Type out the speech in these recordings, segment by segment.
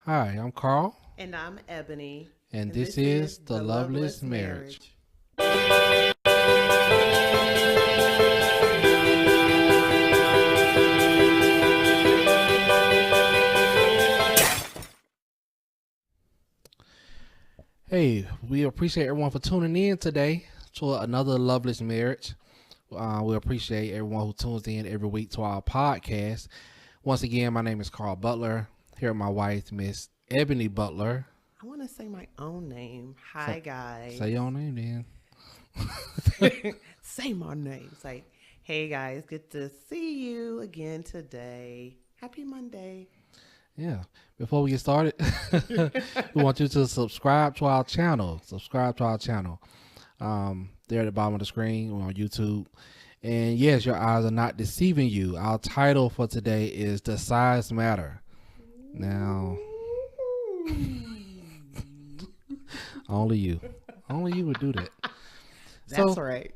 Hi, I'm Carl, And I'm Ebony. and And this this is is The The Loveless Loveless Marriage. Marriage. Hey, we appreciate everyone for tuning in today to another Loveless Marriage. We appreciate everyone who tunes in every week to our podcast. Once again, my name is Carl Butler. Here with my wife, Miss Ebony Butler. I want to say my own name. Say, Hi, guys. say your own name then. Say my name. It's like, hey, guys, good to see you again today. Happy Monday. Yeah. Before we get started, we want you to subscribe to our channel. There at the bottom of the screen on YouTube. And yes, your eyes are not deceiving you. Our title for today is "The Size Matter." Now, only you would do that. That's So, right.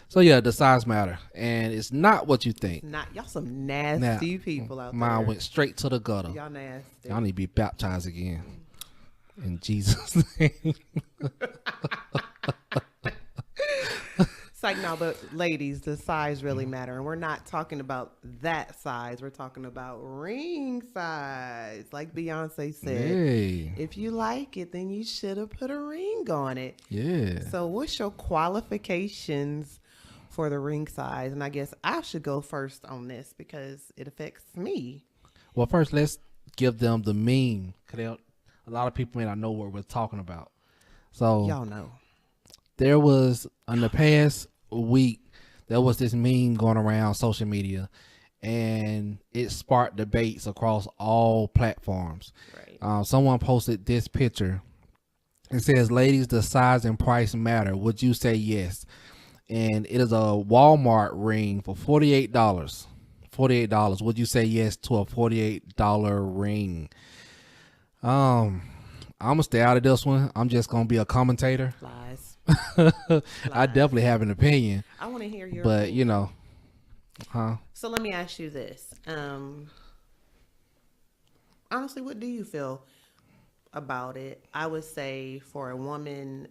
so yeah, the size matter, and it's not what you think. Not y'all some Now, nasty people out mine there. went straight to the gutter. Y'all nasty. Y'all need to be baptized again in Jesus' name. It's like, no, but ladies, the size really matter. And we're not talking about that size. We're talking about ring size. Like Beyonce said, Hey, if you like it, then you should have put a ring on it. yeah. So what's your qualifications for the ring size? And I guess I should go first on this because it affects me. Well, first let's give them the meme. Cause a lot of people may not know what we're talking about. So Y'all know. there was in the past week there was this meme going around social media, and it sparked debates across all platforms. Right. Someone posted this picture. It says, "Ladies, the size and price matter. Would you say yes?" And it is a Walmart ring for $48. $48. Would you say yes to a $48 ring? I'm gonna stay out of this one. I'm just gonna be a commentator. Lies. I definitely have an opinion, I want to hear your but opinion. huh? So let me ask you this. Honestly, what do you feel about it? I would say for a woman,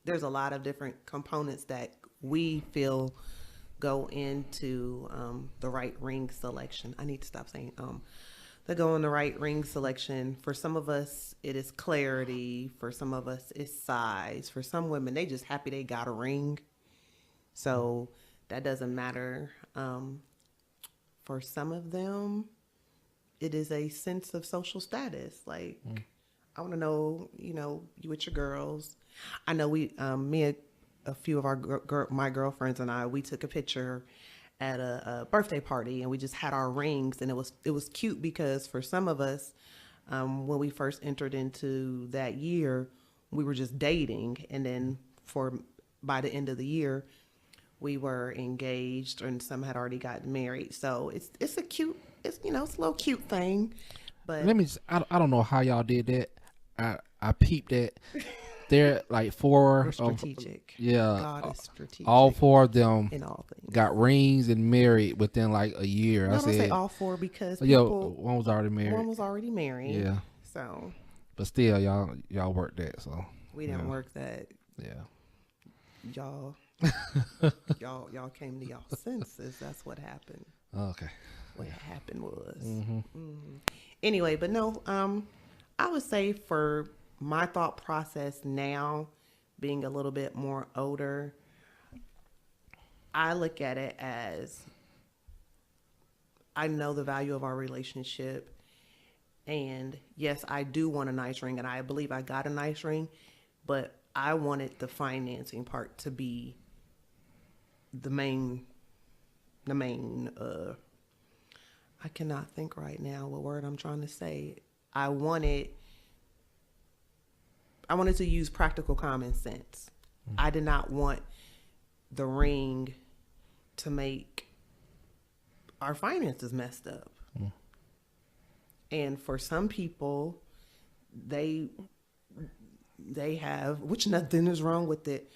there's a lot of different components that we feel go into the right ring selection. I need to stop saying that go in the right ring selection. For some of us, it is clarity. For some of us, it's size. For some women, they just happy they got a ring. So that doesn't matter. For some of them, it is a sense of social status. Like, I want to know, you with your girls. I know me and a few of my girlfriends and I, we took a picture at a birthday party, and we just had our rings, and it was cute because for some of us, when we first entered into that year, we were just dating, and then by the end of the year, we were engaged, and some had already gotten married. So it's a cute, it's a little cute thing, but Let me. I don't know how y'all did that. I peeped that. They're like four we're of strategic. yeah. God is strategic All four of them in all things. got rings and married within like a year. No, I don't say said, all four because yo, people. one was already One married. was already married. Yeah, So but still, y'all worked that. So we didn't yeah. work that. Yeah. Y'all, y'all came to y'all senses. That's what happened. Okay. What happened was. Mm-hmm. Anyway, but no. I would say for my thought process now, being a little bit more older, I look at it as I know the value of our relationship. And yes, I do want a nice ring, and I believe I got a nice ring, but I wanted the financing part to be the main, I cannot think right now what word I'm trying to say. I wanted to use practical common sense. I did not want the ring to make our finances messed up. And for some people, they have, which nothing is wrong with it.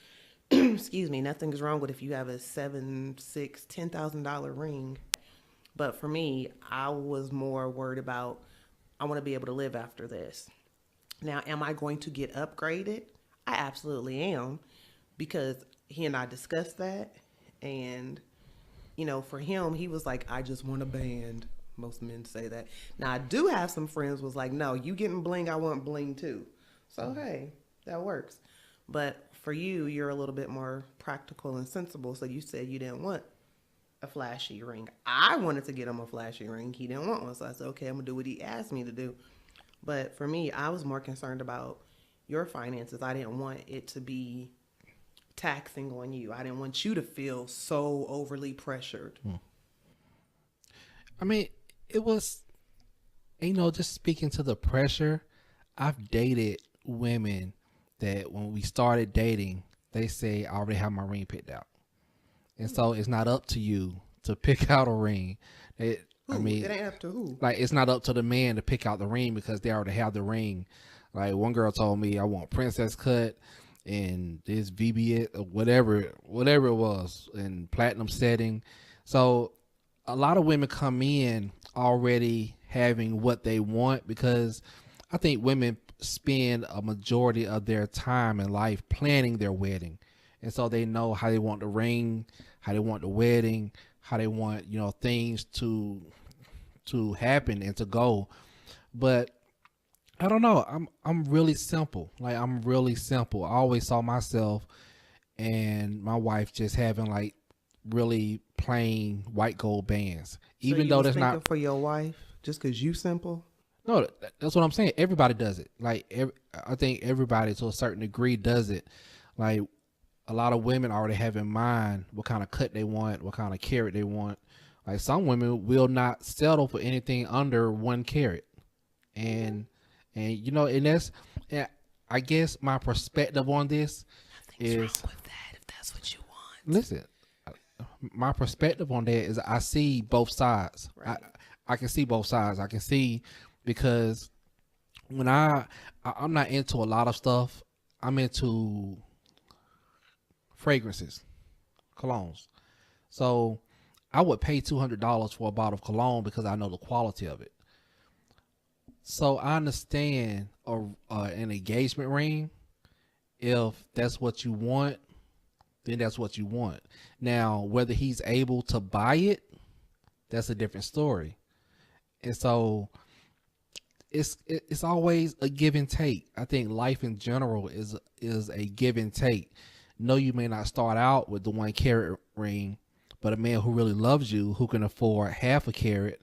Excuse me, nothing is wrong with if you have a $7,000, $6,000, $10,000 ring. But for me, I was more worried about I want to be able to live after this. Now, am I going to get upgraded? I absolutely am, because he and I discussed that. And, for him, he was like, I just want a band. Most men say that. Now, I do have some friends was like, no, you getting bling, I want bling too. So, hey, that works. But for you, you're a little bit more practical and sensible. So you said you didn't want a flashy ring. I wanted to get him a flashy ring. He didn't want one. So I said, okay, I'm going to do what he asked me to do. But for me, I was more concerned about your finances. I didn't want it to be taxing on you. I didn't want you to feel so overly pressured. I mean, it was, just speaking to the pressure, I've dated women that when we started dating, they say, I already have my ring picked out. And so it's not up to you to pick out a ring. It ain't up to who? Like, it's not up to the man to pick out the ring because they already have the ring. Like, one girl told me, I want princess cut and this VBS or whatever it was, and platinum setting. So a lot of women come in already having what they want, because I think women spend a majority of their time in life planning their wedding. And so they know how they want the ring, how they want the wedding, how they want, things to happen and to go. But I don't know. I'm really simple. Like, I'm really simple. I always saw myself and my wife just having like really plain white gold bands. Even though that's not for your wife, just because you simple. No, that's what I'm saying. Everybody does it. Like, I think everybody to a certain degree does it. Like, a lot of women already have in mind what kind of cut they want, what kind of carat they want. Like, some women will not settle for anything under 1 carat. And and that's, and I guess my perspective on this Nothing's is wrong with that if that's what you want. Listen, my perspective on that is I see both sides. Right. I can see both sides. I can see, because when I'm not into a lot of stuff. I'm into fragrances, colognes. So I would pay $200 for a bottle of cologne because I know the quality of it. So I understand an engagement ring. If that's what you want, then that's what you want. Now, whether he's able to buy it, that's a different story. And so it's always a give and take. I think life in general is a give and take. No, you may not start out with the 1 carat ring, but a man who really loves you, who can afford half a carat,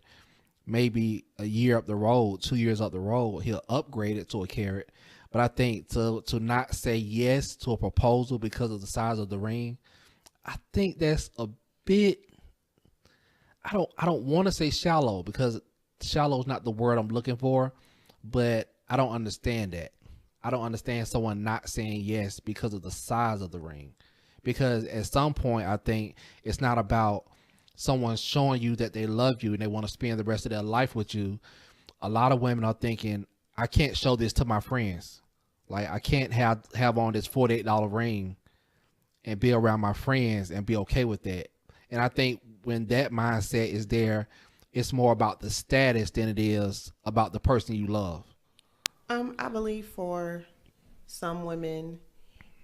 maybe a year up the road, 2 years up the road, he'll upgrade it to a carat. But I think to not say yes to a proposal because of the size of the ring, I think that's a bit, I don't want to say shallow, because shallow is not the word I'm looking for, but I don't understand that. I don't understand someone not saying yes because of the size of the ring. Because at some point, I think it's not about someone showing you that they love you and they want to spend the rest of their life with you. A lot of women are thinking, I can't show this to my friends. Like, I can't have on this $48 ring and be around my friends and be okay with that. And I think when that mindset is there, it's more about the status than it is about the person you love. I believe for some women,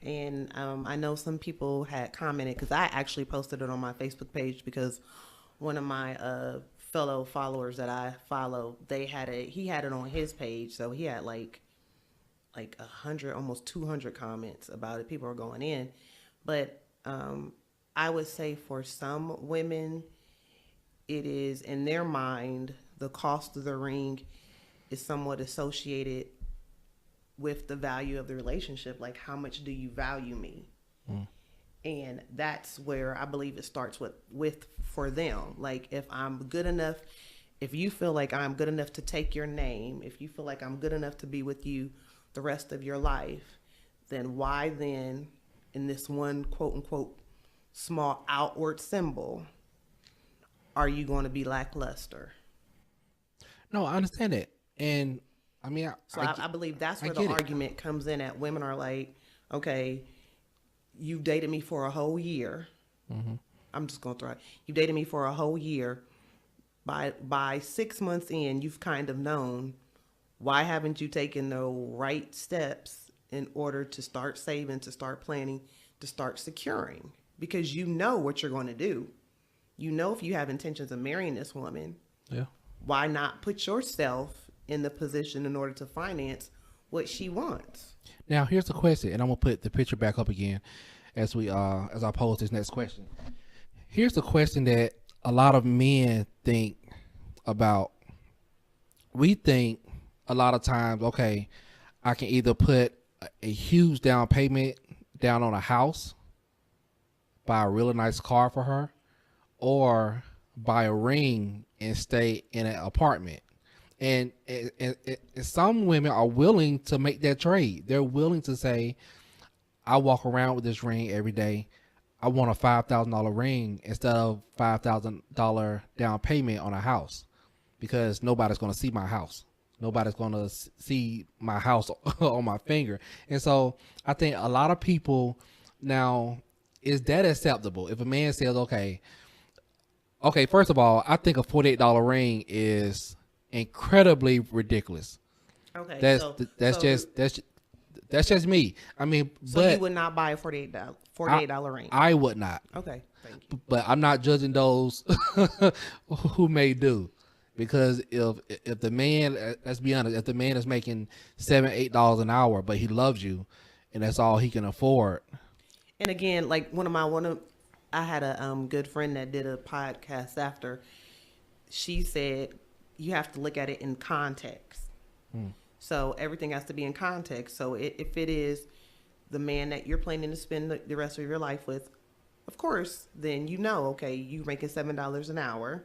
and I know some people had commented, because I actually posted it on my Facebook page, because one of my fellow followers that I follow, he had it on his page, so he had like 100, almost 200 comments about it. People are going in, but I would say for some women, it is in their mind, the cost of the ring is somewhat associated with the value of the relationship. Like, how much do you value me? And that's where I believe it starts with for them. Like, if I'm good enough, if you feel like I'm good enough to take your name, if you feel like I'm good enough to be with you the rest of your life, then why then, in this one quote unquote small outward symbol, are you going to be lackluster? No, I understand that. And I mean, I believe that's where the argument comes in at. Women are like, okay, you've dated me for a whole year. Mm-hmm. I'm just going to throw it. You dated me for a whole year. By 6 months in, you've kind of known, Why haven't you taken the right steps in order to start saving, to start planning, to start securing? Because you know what you're going to do. You know if you have intentions of marrying this woman, Yeah. why not put yourself in the position in order to finance what she wants? Now here's the question, and I'm gonna put the picture back up again as I pose this next question. Here's the question that a lot of men think about. We think a lot of times, okay, I can either put a huge down payment down on a house, buy a really nice car for her, or buy a ring and stay in an apartment. And some women are willing to make that trade. They're willing to say, I walk around with this ring every day. I want a $5,000 ring instead of $5,000 down payment on a house, because nobody's going to see my house. Nobody's going to see my house on my finger. And so I think a lot of people now, is that acceptable? If a man says, okay, first of all, I think a $48 ring is incredibly ridiculous. Okay, That's just me. I mean, so but you would not buy a $48 ring. I would not. Okay, thank you. But I'm not judging those who may do, because if the man, let's be honest, if the man is making $7-8 an hour, but he loves you, and that's all he can afford. And again, like I had a good friend that did a podcast after. She said you have to look at it in context. So everything has to be in context. So if it is the man that you're planning to spend the rest of your life with, of course, then you know, okay, you're making $7 an hour.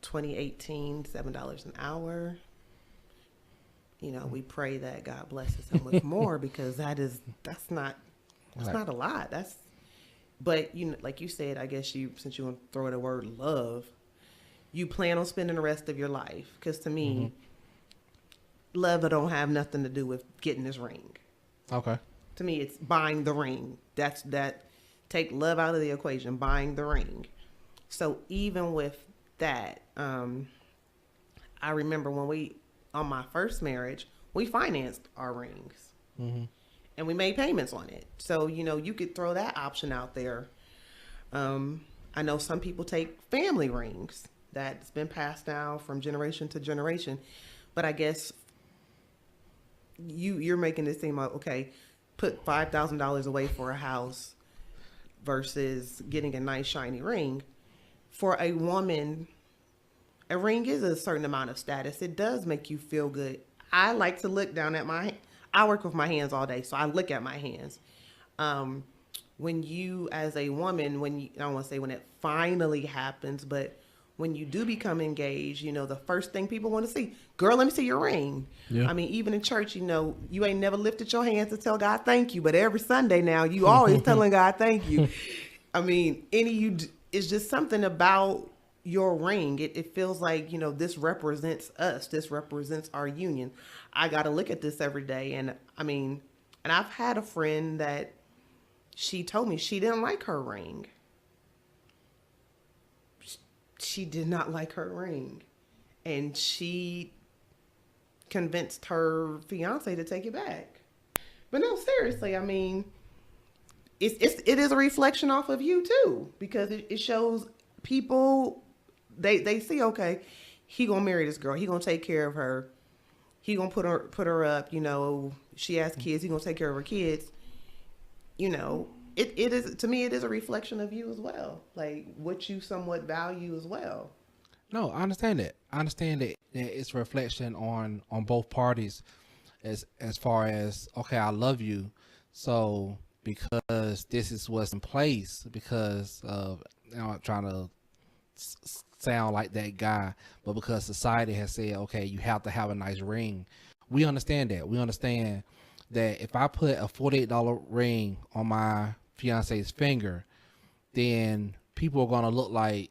2018, $7 an hour. You know, we pray that God blesses him with more, because that's not a lot. But you know, like you said, I guess since you want to throw the word love, you plan on spending the rest of your life. Because to me, love don't have nothing to do with getting this ring. Okay. To me, it's buying the ring. Take love out of the equation, buying the ring. So even with that, I remember on my first marriage, we financed our rings. And we made payments on it. So, you know, you could throw that option out there. I know some people take family rings that's been passed down from generation to generation. But I guess you're making it seem like, okay, put $5,000 away for a house versus getting a nice shiny ring. For a woman, a ring is a certain amount of status. It does make you feel good. I like to look down at I work with my hands all day, so I look at my hands. When you, as a woman, I don't want to say when it finally happens, but when you do become engaged, you know, the first thing people want to see, girl, let me see your ring. Yeah. I mean, even in church, you know, you ain't never lifted your hands to tell God thank you, but every Sunday now, you always telling God thank you. I mean, it's just something about your ring. It feels like, you know, this represents us. This represents our union. I got to look at this every day. And I mean, and I've had a friend that she told me she didn't like her ring. She did not like her ring. And she convinced her fiance to take it back. But no, seriously, I mean, it is a reflection off of you too, because it shows people, they see, okay, he gonna marry this girl. He gonna take care of her. He gonna put her up. You know, she has kids. He gonna take care of her kids. You know, it is, to me, it is a reflection of you as well, like what you somewhat value as well. No, I understand that. I understand that it's a reflection on both parties, as far as, okay, I love you, so because this is what's in place, because of, you know, I'm trying to sound like that guy, but because society has said, okay, you have to have a nice ring. We understand that. We understand that if I put a $48 ring on my fiance's finger, then people are going to look like,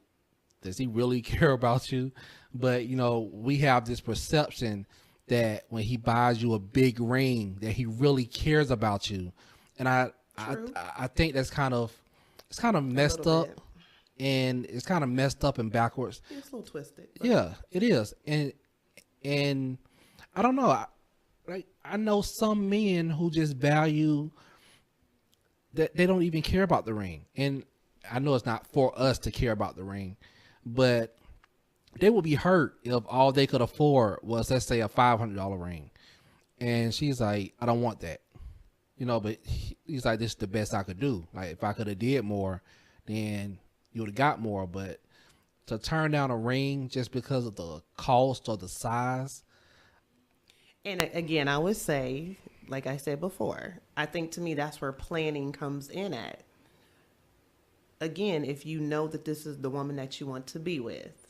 does he really care about you? But, you know, we have this perception that when he buys you a big ring, that he really cares about you. And I think that's it's kind of messed up. And it's kind of messed up and backwards. It's a little twisted. Yeah, it is. And I don't know. I know some men who just value that they don't even care about the ring, and I know it's not for us to care about the ring, but they would be hurt if all they could afford was, let's say, a $500 ring, and she's like, I don't want that, but he's like, this is the best I could do. Like, if I could have did more, then you would have got more. But to turn down a ring just because of the cost or the size. And again, I would say, like I said before, I think to me that's where planning comes in at. Again, if you know that this is the woman that you want to be with,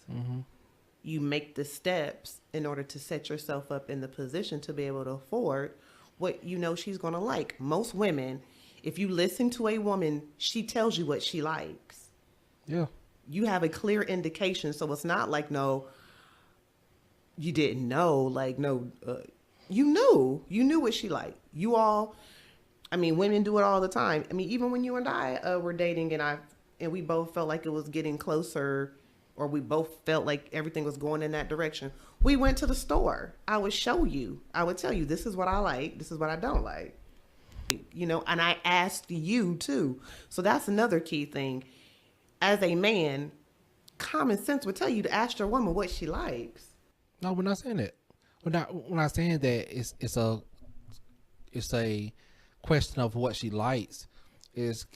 you make the steps in order to set yourself up in the position to be able to afford what you know she's going to like. Most women, if you listen to a woman, she tells you what she likes. Yeah. You have a clear indication. So it's not like, no, you didn't know. Like, no, you knew what she liked. You all, I mean, women do it all the time. I mean, even when you and I were dating and we both felt like it was getting closer, or we both felt like everything was going in that direction, we went to the store. I would show you. I would tell you, this is what I like. This is what I don't like. And I asked you too. So that's another key thing. As a man, common sense would tell you to ask your woman what she likes. No, we're not saying that. We're not saying that it's a question of what she likes. Is,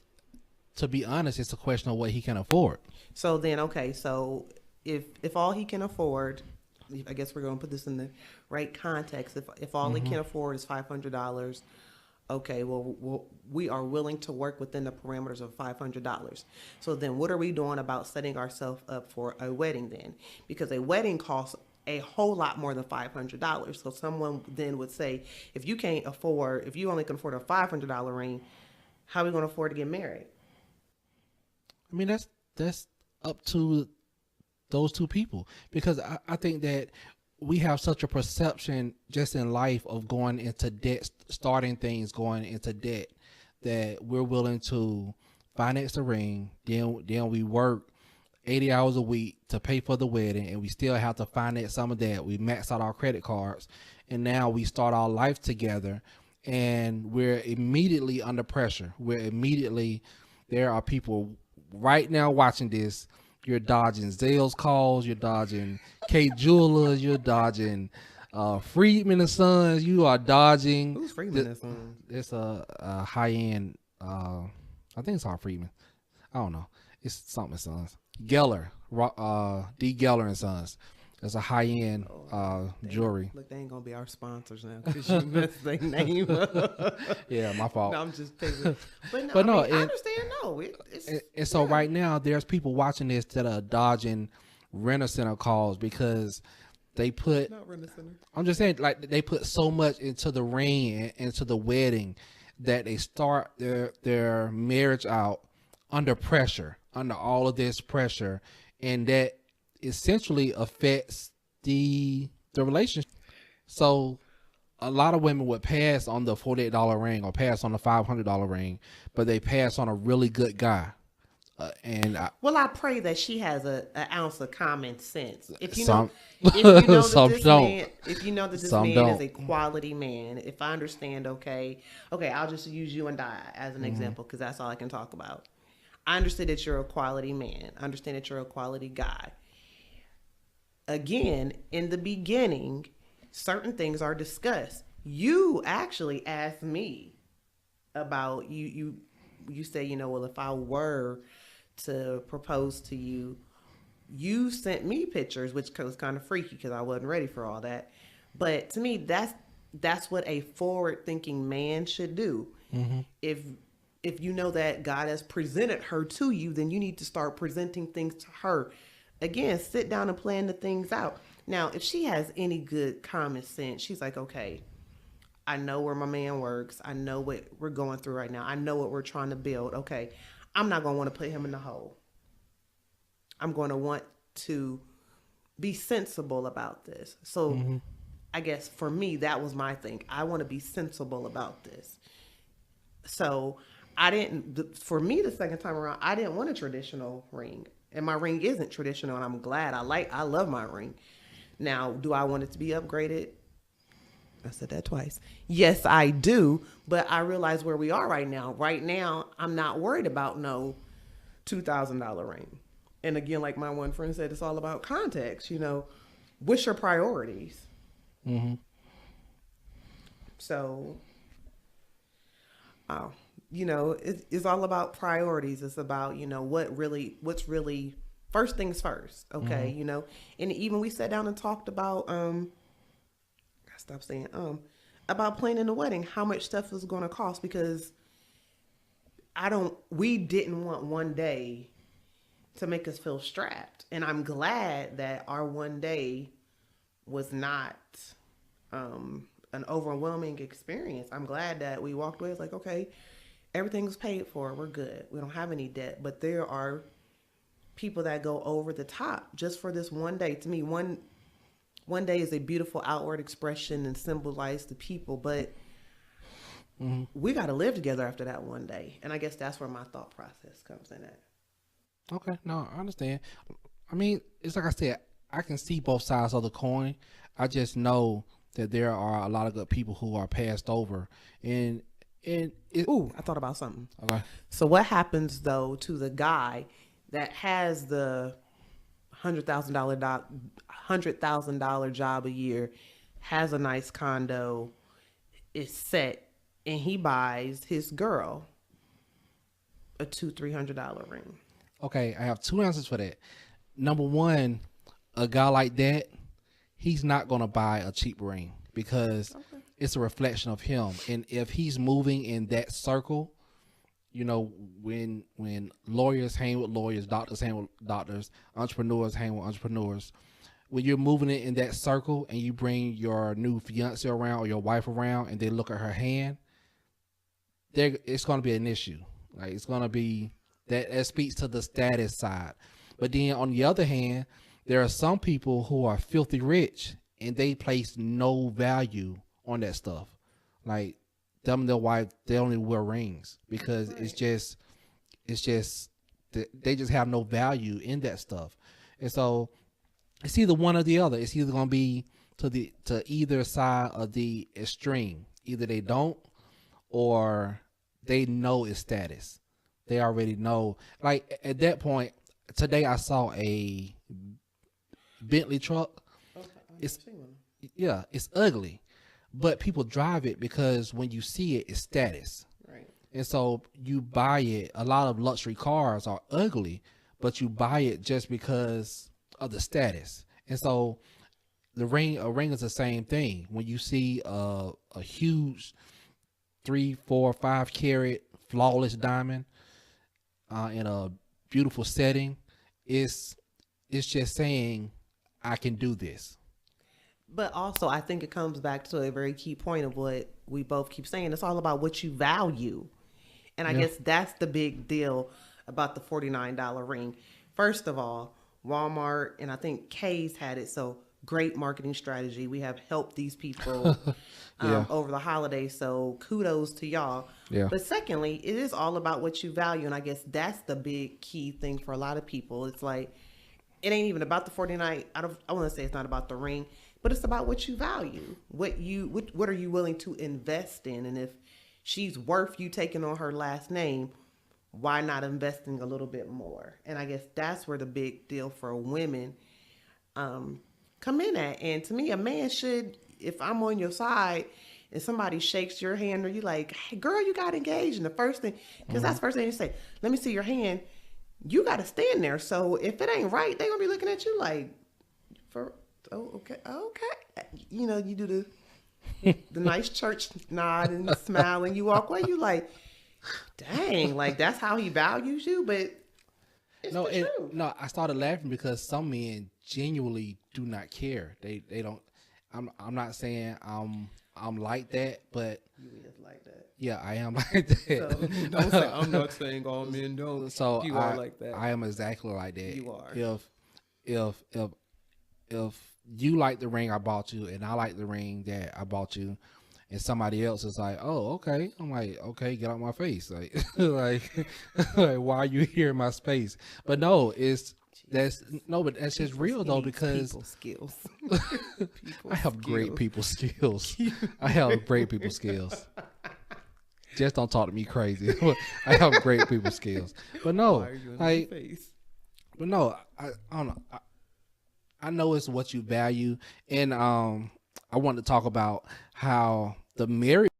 to be honest, it's a question of what he can afford. So then, okay, so if all he can afford, I guess we're going to put this in the right context. If all he can afford is $500, okay, well, we are willing to work within the parameters of $500. So then what are we doing about setting ourselves up for a wedding then? Because a wedding costs a whole lot more than $500. So someone then would say, if you only can afford a $500 ring, how are we going to afford to get married? I mean, that's up to those two people, because I think that we have such a perception just in life of going into debt, starting things, going into debt, that we're willing to finance the ring, then we work 80 hours a week to pay for the wedding, and we still have to finance some of that. We max out our credit cards, and now we start our life together, and we're immediately under pressure. There are people right now watching this. You're dodging Zales calls, you're dodging Kate Jewelers, you're dodging Friedman and Sons. You are dodging. Who's Friedman and Sons? It's a high end. I think it's all Friedman. I don't know. It's something and Sons. Geller, D. Geller and Sons. It's a high end jewelry. Look, they ain't gonna be our sponsors now because you messed their name up. Yeah, my fault. No, I'm just thinking. But no, I understand. No, and so right now there's people watching this that are dodging Rent-A-Center calls because they put. Not Rent-A-Center. I'm just saying, like, they put so much into the ring and into the wedding that they start their marriage out under pressure, under all of this pressure, and that essentially affects the relationship. So a lot of women would pass on the $48 ring or pass on the $500 ring, but they pass on a really good guy. I pray that she has an ounce of common sense. If you some, know that some this don't. man, if you know that this Some man don't. is a quality man, if I understand, okay, I'll just use you and I as an example because that's all I can talk about. I understand that you're a quality man. I understand that you're a quality guy. Again, in the beginning, certain things are discussed. You actually asked me about you say, well, if I were to propose to you, you sent me pictures, which was kind of freaky because I wasn't ready for all that. But to me, that's what a forward-thinking man should do. Mm-hmm. If you know that God has presented her to you, then you need to start presenting things to her. Again, sit down and plan the things out. Now, if she has any good common sense, she's like, okay, I know where my man works. I know what we're going through right now. I know what we're trying to build. Okay, I'm not going to want to put him in the hole. I'm going to want to be sensible about this. So I guess for me, that was my thing. I want to be sensible about this. So for me, the second time around, I didn't want a traditional ring. And my ring isn't traditional, and I'm glad. I love my ring. Now, do I want it to be upgraded? I said that twice. Yes, I do, but I realize where we are right now. Right now, I'm not worried about no $2,000 ring. And again, like my one friend said, it's all about context. What's your priorities? Mm-hmm. So, oh, it's all about priorities. It's about what's really first things first. Okay, and even we sat down and talked about I stopped saying about planning the wedding, how much stuff is going to cost, because we didn't want one day to make us feel strapped. And I'm glad that our one day was not an overwhelming experience. I'm glad that we walked away. It's like, okay, everything's paid for. We're good. We don't have any debt. But there are people that go over the top just for this one day. To me, one day is a beautiful outward expression and symbolize the people, but we got to live together after that one day. And I guess that's where my thought process comes in at. Okay, no, I understand. I mean, it's like I said, I can see both sides of the coin. I just know that there are a lot of good people who are passed over, and Ooh, I thought about something. Okay. So what happens though to the guy that has the $100,000 job a year, has a nice condo, is set, and he buys his girl a $200-$300 ring? Okay, I have two answers for that. Number one, a guy like that, he's not gonna buy a cheap ring because it's a reflection of him. And if he's moving in that circle, when lawyers hang with lawyers, doctors hang with doctors, entrepreneurs hang with entrepreneurs, when you're moving it in that circle and you bring your new fiance around or your wife around and they look at her hand, it's going to be an issue. Like, it's going to be that speaks to the status side. But then on the other hand, there are some people who are filthy rich and they place no value on that stuff. Like, them and their wife, they only wear rings because it's just they just have no value in that stuff. And so it's either one or the other. It's either going to be to either side of the extreme. Either they don't, or they know its status. They already know. Like, at that point, today I saw a Bentley truck. It's ugly, but people drive it because when you see it, it's status. Right. And so you buy it. A lot of luxury cars are ugly, but you buy it just because of the status. And so a ring is the same thing. When you see a huge 3, 4, 5 carat flawless diamond in a beautiful setting, it's just saying, I can do this. But also, I think it comes back to a very key point of what we both keep saying. It's all about what you value. And I guess that's the big deal about the $49 ring. First of all, Walmart and I think Kay's had it. So great marketing strategy. We have helped these people over the holidays. So kudos to y'all. Yeah. But secondly, it is all about what you value. And I guess that's the big key thing for a lot of people. It's like, it ain't even about the 49. I want to say it's not about the ring, but it's about what you value. What are you willing to invest in? And if she's worth you taking on her last name, why not investing a little bit more? And I guess that's where the big deal for women come in at. And to me, a man should, if I'm on your side and somebody shakes your hand or you like, hey, girl, you got engaged. And the first thing, because that's the first thing you say, let me see your hand. You got to stand there. So if it ain't right, they're going to be looking at you like, okay. You do the nice church nod and smile and you walk away. You like, dang, like that's how he values you. But it's the truth. No, I started laughing because some men genuinely do not care. They don't. I'm not saying I'm like that, but you is like that. Yeah, I am like that. So, don't say I'm not saying all men don't. So you are like that. I am exactly like that. You are. If you like the ring I bought you and I like the ring that I bought you, and somebody else is like, oh, okay. I'm like, okay, get out my face. Like, like why are you here in my space? But no, it's That's no, but that's just real though, because people skills. People I have great people skills. I have great people skills. Just don't talk to me crazy. I have great people skills. But no, like, but no, I don't know. I know it's what you value, and I want to talk about how the married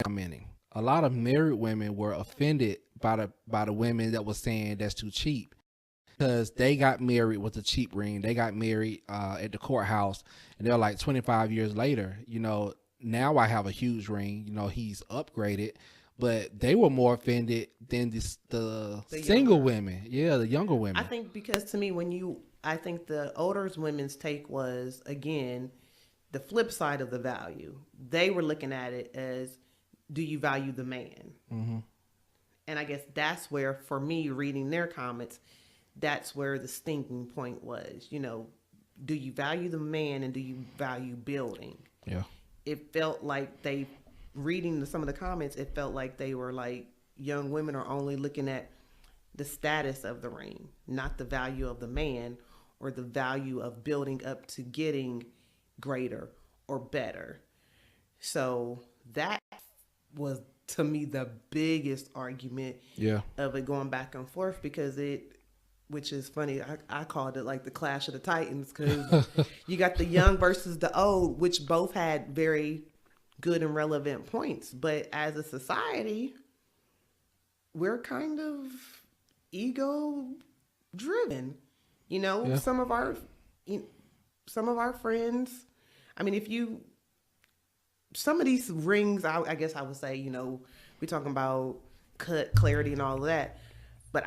commenting. A lot of married women were offended by the women that was saying that's too cheap, because they got married with a cheap ring. They got married at the courthouse, and they're like 25 years later, now I have a huge ring. He's upgraded, but they were more offended than the single women. Yeah, the younger women. I think because to me, I think the older women's take was, again, the flip side of the value. They were looking at it as, do you value the man? Mm-hmm. And I guess that's where, for me, reading their comments, that's where the stinking point was. Do you value the man and do you value building? Yeah. It felt like reading some of the comments, it felt like they were like, young women are only looking at the status of the ring, not the value of the man or the value of building up to getting greater or better. So that was, to me, the biggest argument of it going back and forth, because which is funny, I called it like the Clash of the Titans, because you got the young versus the old, which both had very good and relevant points. But as a society, we're kind of ego driven. Some of our friends, I mean, some of these rings, I guess I would say, we're talking about cut, clarity, and all of that. But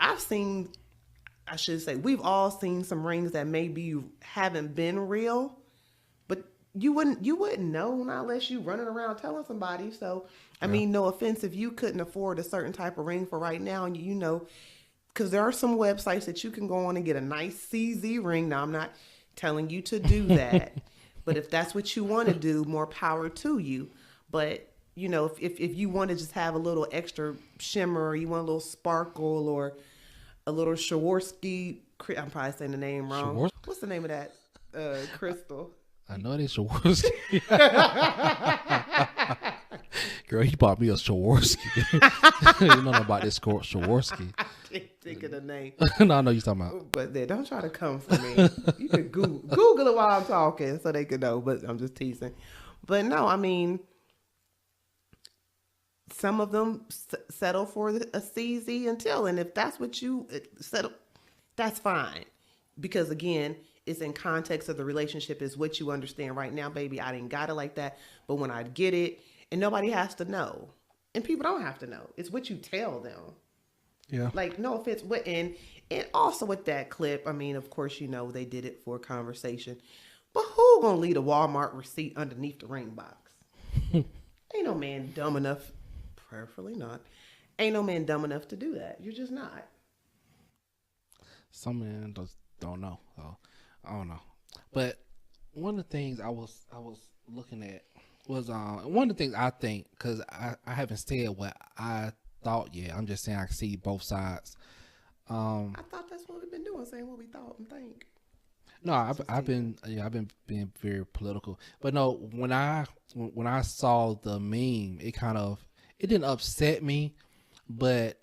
we've all seen some rings that maybe haven't been real, but you wouldn't know, not unless you running around telling somebody. So, I mean, no offense if you couldn't afford a certain type of ring for right now, and because there are some websites that you can go on and get a nice CZ ring. Now, I'm not telling you to do that, but if that's what you want to do, more power to you. But, if you want to just have a little extra shimmer, or you want a little sparkle, or a little Swarovski, I'm probably saying the name wrong. What's the name of that crystal? I know it ain't Swarovski. Girl, he bought me a Swarovski. You know about this Swarovski. I can't think of the name. No, I know you're talking about. But don't try to come for me. You can Google it while I'm talking so they can know, but I'm just teasing. But no, I mean, some of them settle for a CZ until, and if that's what you settle, that's fine. Because again, it's in context of the relationship, is what you understand right now, baby. I didn't got it like that, but when I get it, and nobody has to know, and people don't have to know. It's what you tell them. Yeah. Like, no offense, and also with that clip, I mean, of course, they did it for conversation, but who gonna leave a Walmart receipt underneath the ring box? Ain't no man dumb enough. Prayerfully not. Ain't no man dumb enough to do that. You're just not. Some men just don't know. So I don't know. But one of the things I was looking at was one of the things I think, because I haven't said what I thought yet. I'm just saying I see both sides. I thought that's what we've been doing, saying what we thought and think. No, I've been being very political. But no, when I saw the meme, it didn't upset me, but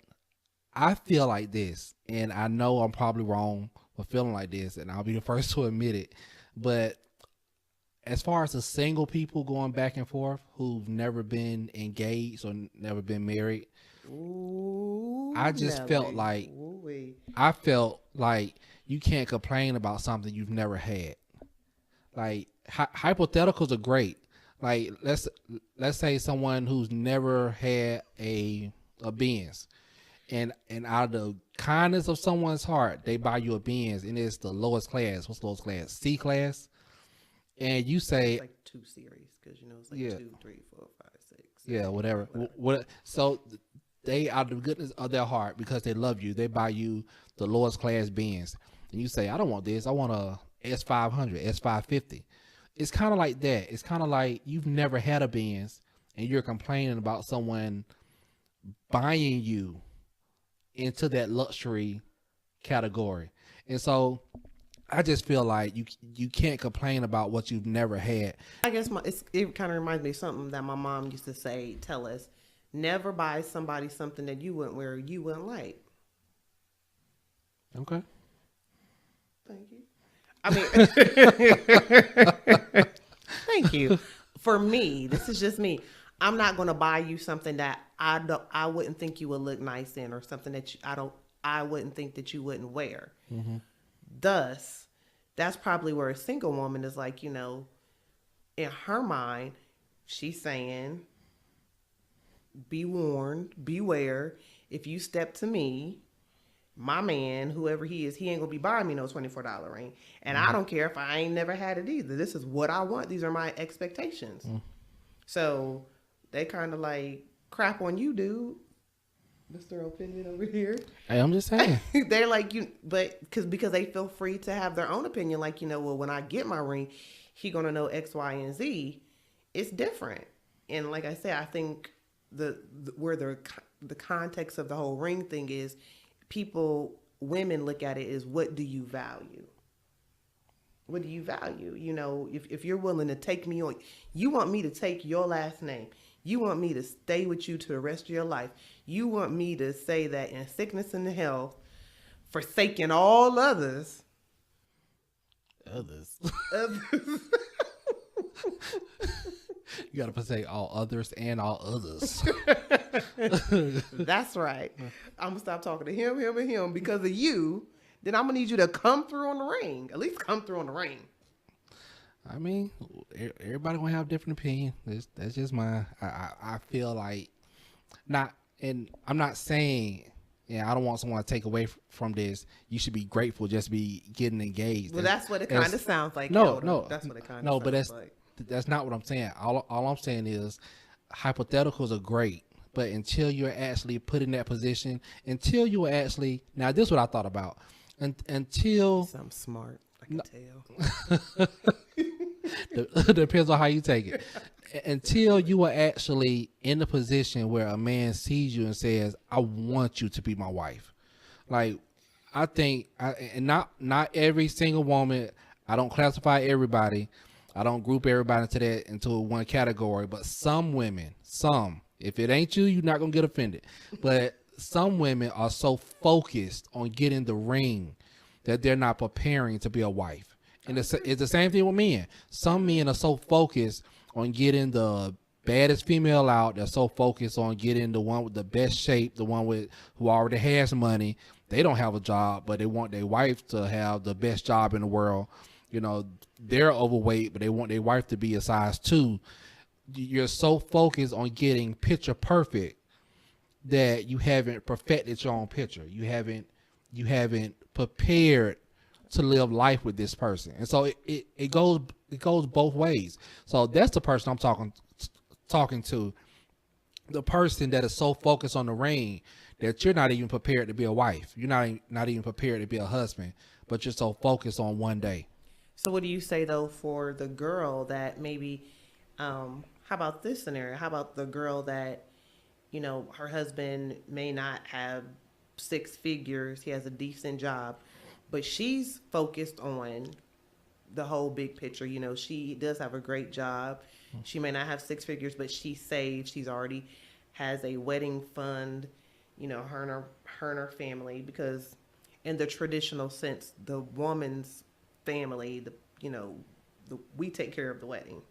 I feel like this, and I know I'm probably wrong for feeling like this, and I'll be the first to admit it. But as far as the single people going back and forth who've never been engaged or never been married, I felt like you can't complain about something you've never had. Like, hypotheticals are great. Like, let's say someone who's never had a Benz, and out of the kindness of someone's heart, they buy you a Benz, and it's the lowest class. What's the lowest class? C class. And you say, it's like 2 series, because it's like 2, 3, 4, 5, 6. Yeah, whatever. So they, out of the goodness of their heart, because they love you, they buy you the lowest class Benz, and you say, I don't want this. I want a S500, S550. It's kind of like that. It's kind of like you've never had a Benz, and you're complaining about someone buying you into that luxury category. And so I just feel like you can't complain about what you've never had. I guess it kind of reminds me of something that my mom used to say, tell us, never buy somebody something that you wouldn't wear, you wouldn't like. Okay. Thank you. I mean, thank you. For me, this is just me. I'm not going to buy you something that I wouldn't think you would look nice in, or something that I wouldn't think that you wouldn't wear. Mm-hmm. Thus, that's probably where a single woman is like, in her mind, she's saying, be warned, beware. If you step to me, my man, whoever he is, he ain't gonna be buying me no $24 ring. And I don't care if I ain't never had it either. This is what I want. These are my expectations. So they kind of like crap on you, dude. Mr. Opinion over here. Hey, I'm just saying. They're like, but because they feel free to have their own opinion. Like, well, when I get my ring, he gonna know X, Y, and Z. It's different. And like I said, I think where the context of the whole ring thing is, women look at it as, what do you value? What do you value? If you're willing to take me on, you want me to take your last name. You want me to stay with you to the rest of your life. You want me to say that in sickness and health, forsaking all others. Others. You gotta say all others and all others. That's right. I'm gonna stop talking to him, and him because of you. Then I'm gonna need you to come through on the ring. At least come through on the ring. I mean, everybody gonna have a different opinion. That's just mine. I feel like and I'm not saying, I don't want someone to take away from this. You should be grateful just be getting engaged. Well, that's what it kind of sounds like. No, that's what it kind of no, sounds but like. That's not what I'm saying. All I'm saying is hypotheticals are great, but until you're actually put in that position, until you are actually, now this is what I thought about. Until I'm smart, I can tell. Depends on how you take it. Until you are actually in the position where a man sees you and says, "I want you to be my wife." Like, I think, and not every single woman. I don't classify everybody. I don't group everybody into one category. But some women, if it ain't you, you're not gonna get offended. But some women are so focused on getting the ring that they're not preparing to be a wife. And it's the same thing with men. Some men are so focused on getting the baddest female out. They're so focused on getting the one with the best shape, the one who already has money. They don't have a job, but they want their wife to have the best job in the world. They're overweight, but they want their wife to be a size 2. You're so focused on getting picture perfect that you haven't perfected your own picture. You haven't prepared to live life with this person. And so it goes both ways. So that's the person I'm talking to. The person that is so focused on the ring that you're not even prepared to be a wife. You're not even prepared to be a husband, but you're so focused on one day. So what do you say though for the girl that maybe, how about this scenario? How about the girl that, her husband may not have 6 figures, he has a decent job, but she's focused on the whole big picture. She does have a great job. She may not have 6 figures, but she saves. She's already has a wedding fund, her and her family, because in the traditional sense, the woman's family, we take care of the wedding,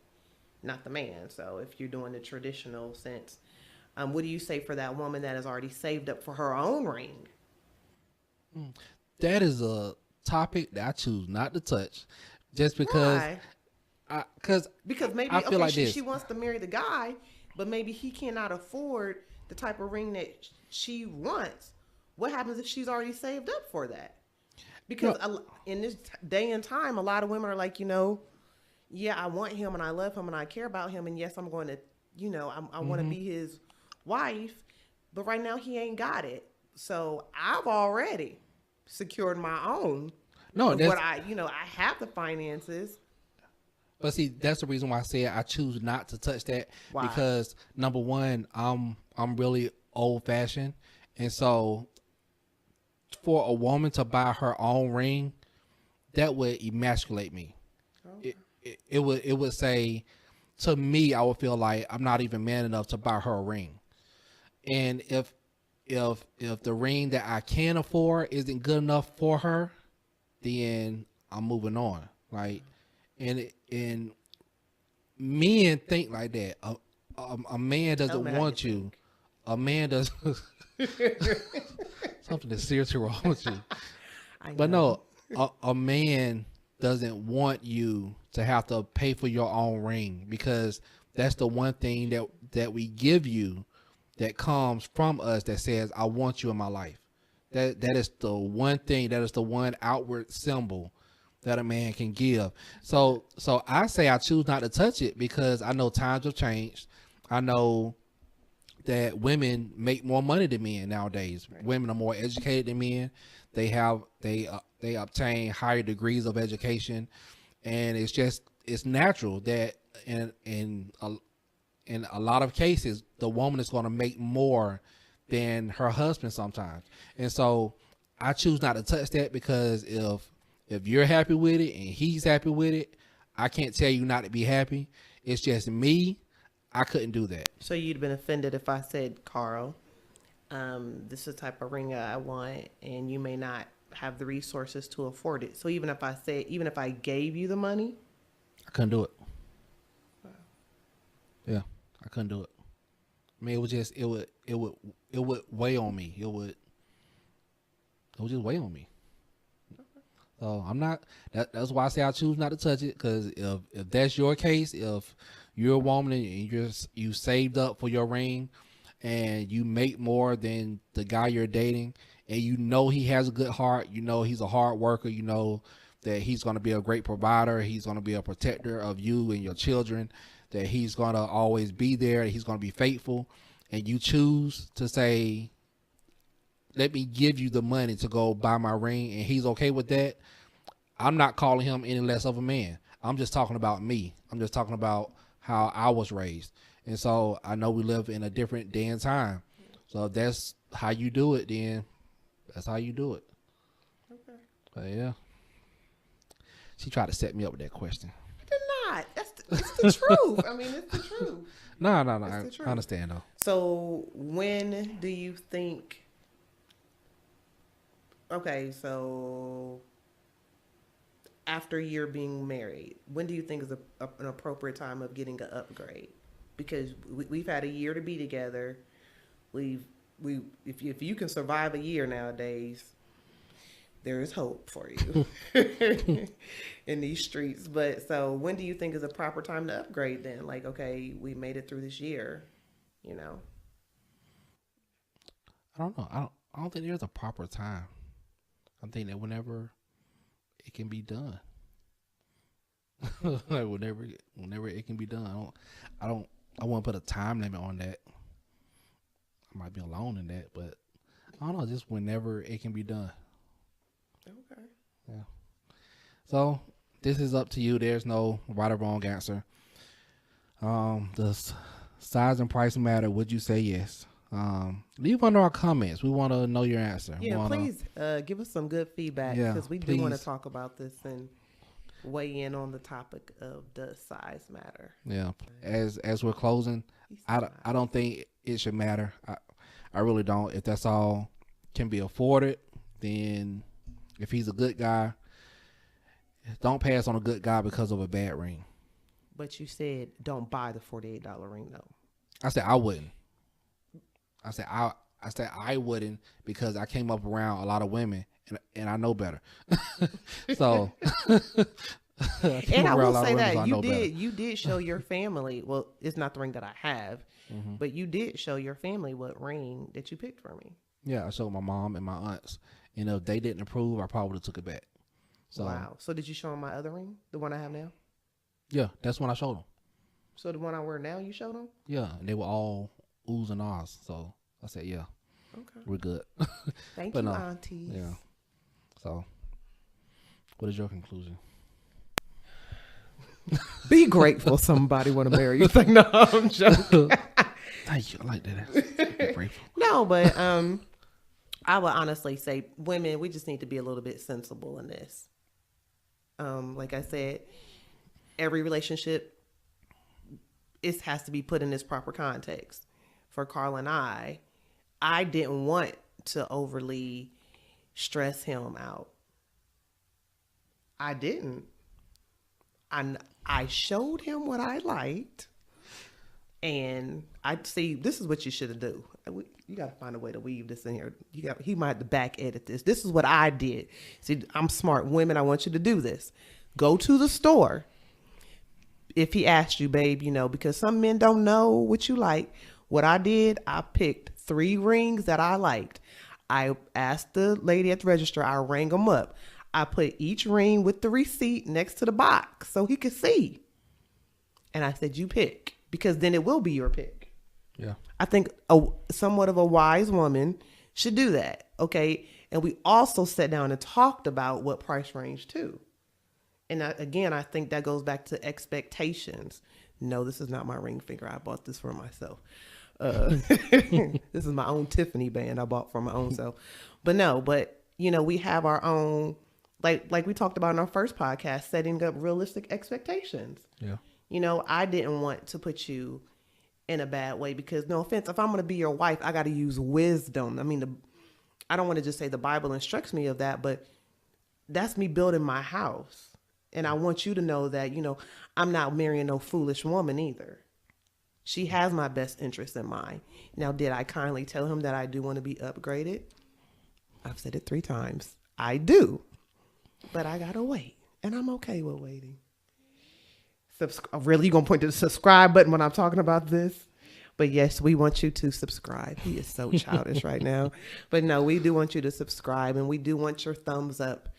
not the man. So if you're doing the traditional sense, what do you say for that woman that has already saved up for her own ring? That is a topic that I choose not to touch, just because. Why? Because maybe I feel like she wants to marry the guy, but maybe he cannot afford the type of ring that she wants. What happens if she's already saved up for that? Because in this day and time, a lot of women are like, I want him and I love him and I care about him, and yes, I'm going to, I want to be his wife, but right now he ain't got it. So I've already secured my own. No, that's what I have the finances. But see, that's the reason why I said I choose not to touch that. Why? Because number one, I'm really old fashioned, and so for a woman to buy her own ring, that would emasculate me. Okay. It would say to me, I would feel like I'm not even man enough to buy her a ring. And if the ring that I can afford isn't good enough for her, then I'm moving on. Like, and men think like that. A man Tell doesn't me how want you you. think. A man does something is seriously wrong with you. I But know. no, a man doesn't want you to have to pay for your own ring, because that's the one thing that we give you that comes from us that says, I want you in my life. That is the one thing, that is the one outward symbol that a man can give. So I say I choose not to touch it because I know times have changed. I know that women make more money than men nowadays. Right. Women are more educated than men. They obtain higher degrees of education, and it's natural that in a lot of cases the woman is going to make more than her husband sometimes. And so I choose not to touch that, because if you're happy with it and he's happy with it, I can't tell you not to be happy. It's just me. I couldn't do that. So you'd been offended if I said, Carl, this is the type of ring I want, and you may not have the resources to afford it. So even if I gave you the money, I couldn't do it. Yeah, I couldn't do it. I mean, it would weigh on me. It would just weigh on me. So I'm not. That's why I say I choose not to touch it. Because if that's your case, if you're a woman and you saved up for your ring, and you make more than the guy you're dating, and you know he has a good heart, you know he's a hard worker, you know that he's going to be a great provider, he's going to be a protector of you and your children, that he's going to always be there, he's going to be faithful, and you choose to say, let me give you the money to go buy my ring, and he's okay with that, I'm not calling him any less of a man. I'm just talking about me. I'm just talking about how I was raised. And so I know we live in a different day and time. So if that's how you do it, then that's how you do it. okay. But yeah. She tried to set me up with that question. I did not. It's the truth. I mean, it's the truth. No. It's the I understand though. So when do you think? Okay, so after you're being married, when do you think is an appropriate time of getting an upgrade? Because we've had a year to be together. If you can survive a year nowadays, there is hope for you in these streets. But so when do you think is a proper time to upgrade then? Like, okay, we made it through this year, you know? I don't know. I don't think there's a proper time. I think that whenever it can be done. Like whenever it can be done. I won't put a time limit on that. I might be alone in that, but I don't know, just whenever it can be done. Okay. Yeah. So this is up to you. There's no right or wrong answer. The size and price matter. Would you say yes? Leave under our comments. We want to know your answer. Yeah, please give us some good feedback, because we do want to talk about this and weigh in on the topic of does size matter. Yeah. As we're closing, I don't think it should matter. I really don't. If that's all can be afforded, then if he's a good guy, don't pass on a good guy because of a bad ring. But you said don't buy the $48 ring though. I said I wouldn't. I said I wouldn't, because I came up around a lot of women and I know better. So and I will say that you did show your family. Well, it's not the ring that I have, but you did show your family what ring that you picked for me. Yeah, I showed my mom and my aunts, and if they didn't approve, I probably would have took it back. So, wow. So did you show them my other ring, the one I have now? Yeah, that's when I showed them. So the one I wear now, you showed them? Yeah, and they were all oohs and ahs. So I said, yeah, okay, we're good. Thank you, aunties. Yeah. So, what is your conclusion? Be grateful somebody want to marry you. Like, no, I'm joking. Thank you. I like that. Be grateful. No, but I would honestly say, women, we just need to be a little bit sensible in this. Like I said, every relationship, it has to be put in its proper context. For Carl and I didn't want to overly stress him out. I didn't. I showed him what I liked, and I see this is what you should do. You got to find a way to weave this in here. He might have to back edit this. This is what I did. See, I'm smart. Women, I want you to do this. Go to the store. If he asked you, babe, because some men don't know what you like. What I did, I picked 3 rings that I liked. I asked the lady at the register, I rang them up. I put each ring with the receipt next to the box so he could see. And I said, you pick, because then it will be your pick. Yeah. I think somewhat of a wise woman should do that. Okay. And we also sat down and talked about what price range too. And again, I think that goes back to expectations. No, this is not my ring finger. I bought this for myself. This is my own Tiffany band I bought for my own self. But we have our own, like we talked about in our first podcast, setting up realistic expectations. Yeah. I didn't want to put you in a bad way, because no offense, if I'm going to be your wife, I got to use wisdom. I mean, I don't want to just say the Bible instructs me of that, but that's me building my house. And I want you to know that, I'm not marrying no foolish woman either. She has my best interest in mind. Now, did I kindly tell him that I do want to be upgraded? I've said it 3 times. I do. But I got to wait. And I'm okay with waiting. Really, you going to point to the subscribe button when I'm talking about this? But yes, we want you to subscribe. He is so childish right now. But no, we do want you to subscribe, and we do want your thumbs up.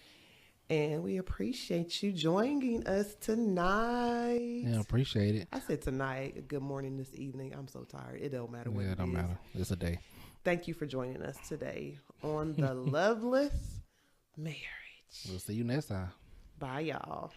And we appreciate you joining us tonight. Yeah, appreciate it. I said tonight. Good morning this evening. I'm so tired. It don't matter what it is. It don't matter. It's a day. Thank you for joining us today on the Loveless Marriage. We'll see you next time. Bye, y'all.